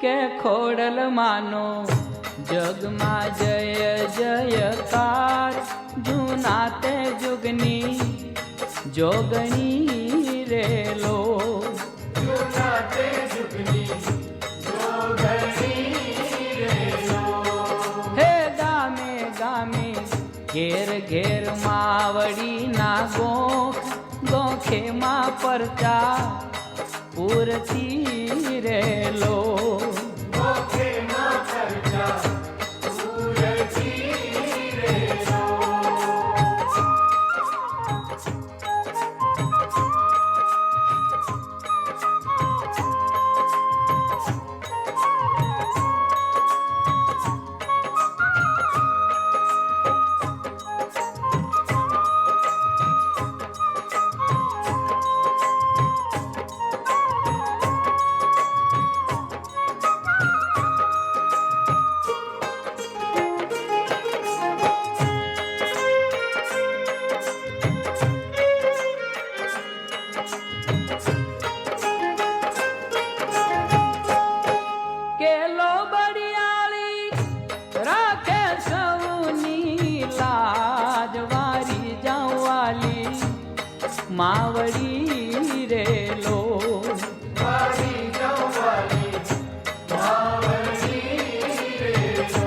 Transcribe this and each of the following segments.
કે ખોડલ માનો જગમાં જય જયકાર જૂના તે જુગની જોગણી રેલો જૂના તે જુગની જોગણી રેલો હે ગામે ગામે ઘેર ઘેર માવડી ના ગોખે માં પરચા પૂરતી રેલો ગોખે માં પરચા પૂરતી રેલો માવડી રેલો મારી જવાલી માવડી રેલો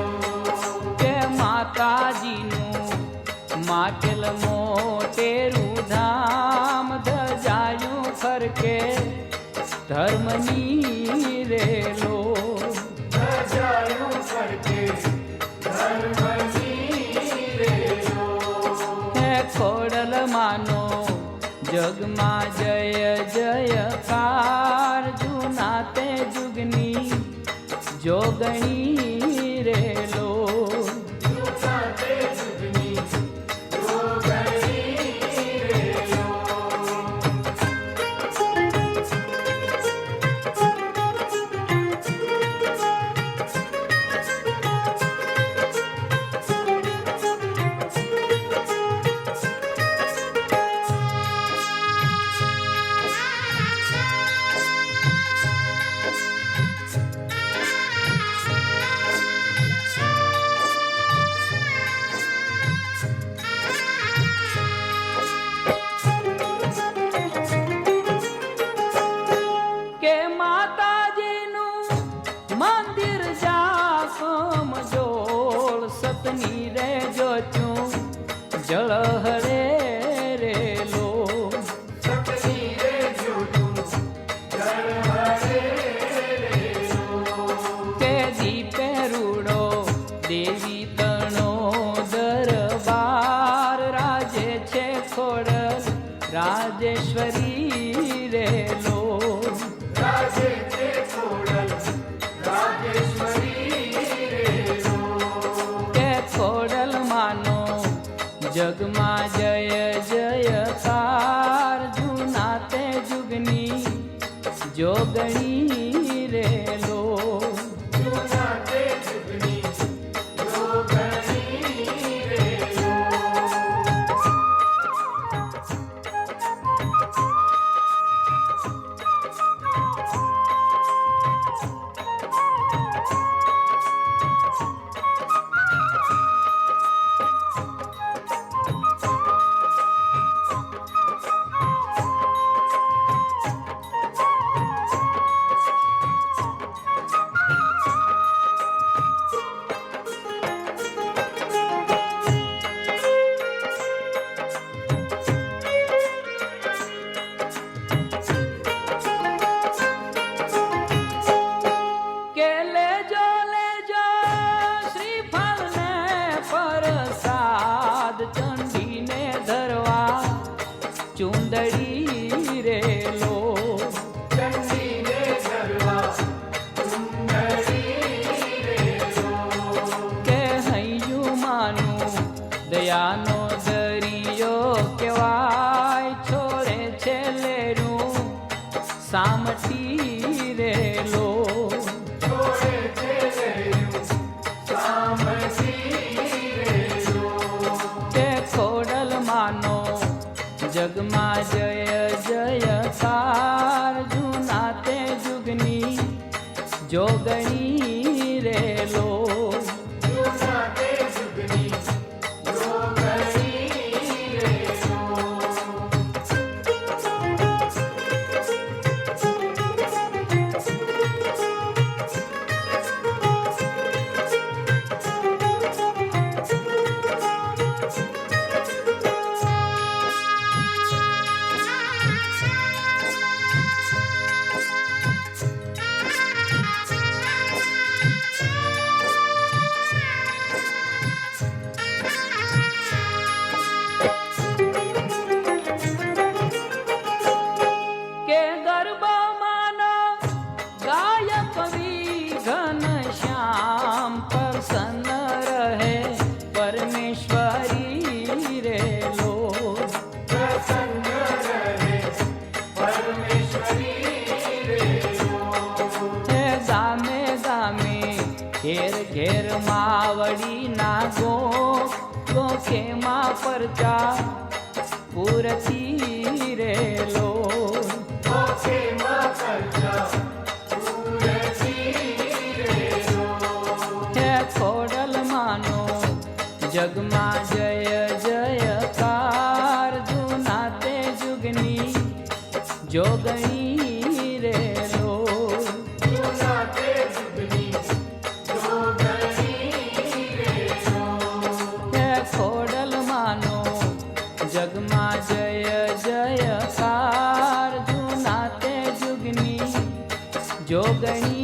કે માતાજીનું માટેલ મોટેરું ધામ ધજાયું ફરકે ધર્મની રેલો ધજાયું ફરકે ધર્મની રેલો હે ખોડલ માનો જગમાં જય જયકાર જૂના તે જુગની જોગણી રેલો જૂના તે જુગની જોગણી રેલો જળ હરે રેલો સપની રે જોતું જળ હરે રેલો કે દીપે રૂડો દેવી તણો દરબાર રાજે છે ખોડલ રાજેશ્વરી રેલો રાજે તે ખોડલ રાજેશ્વરી રેલો કે ખોડલ માનો જગમાં જય જયકાર જૂના તે જુગની જોગણી રેલો જૂના તે જુગની જોગણી રેલો ચુંદડી રેલો ચંડીને ધરવા ચુંદડી રેલો કે હૈયું માનું દયાનો દરિયો કેવાય છોડે છે લેરું સામટી રેલો છોડે છે લેરું સામટી રેલો કે ખોડલ માનો જગમાં જય જયકાર જૂના તે જુગની જોગણી રે લો જૂના તે જુગની જોગણી રે લો. કે ગર્ભમાંનો ગાયક વિઘન શ્યામ પ્રસન્ન રહે પરમેશ્વરી રે લો પ્રસન્ન રહે પરમેશ્વરી રે લો. હે ગામે ગામે ઘેર ઘેર માવડી ના ગોખેમાં પરચા પૂરતી રે લો ઓકે માં કરજા પૂરતી રે લો. હે ખોડલ માનો જગમાં જય જયકાર જૂના તે જુગની જોગણી રે લો જૂના તે જુગની જોગણી રે લો. હે ખોડલ માનો જગમાં જય જયકાર જૂના તે જુગની જોગણી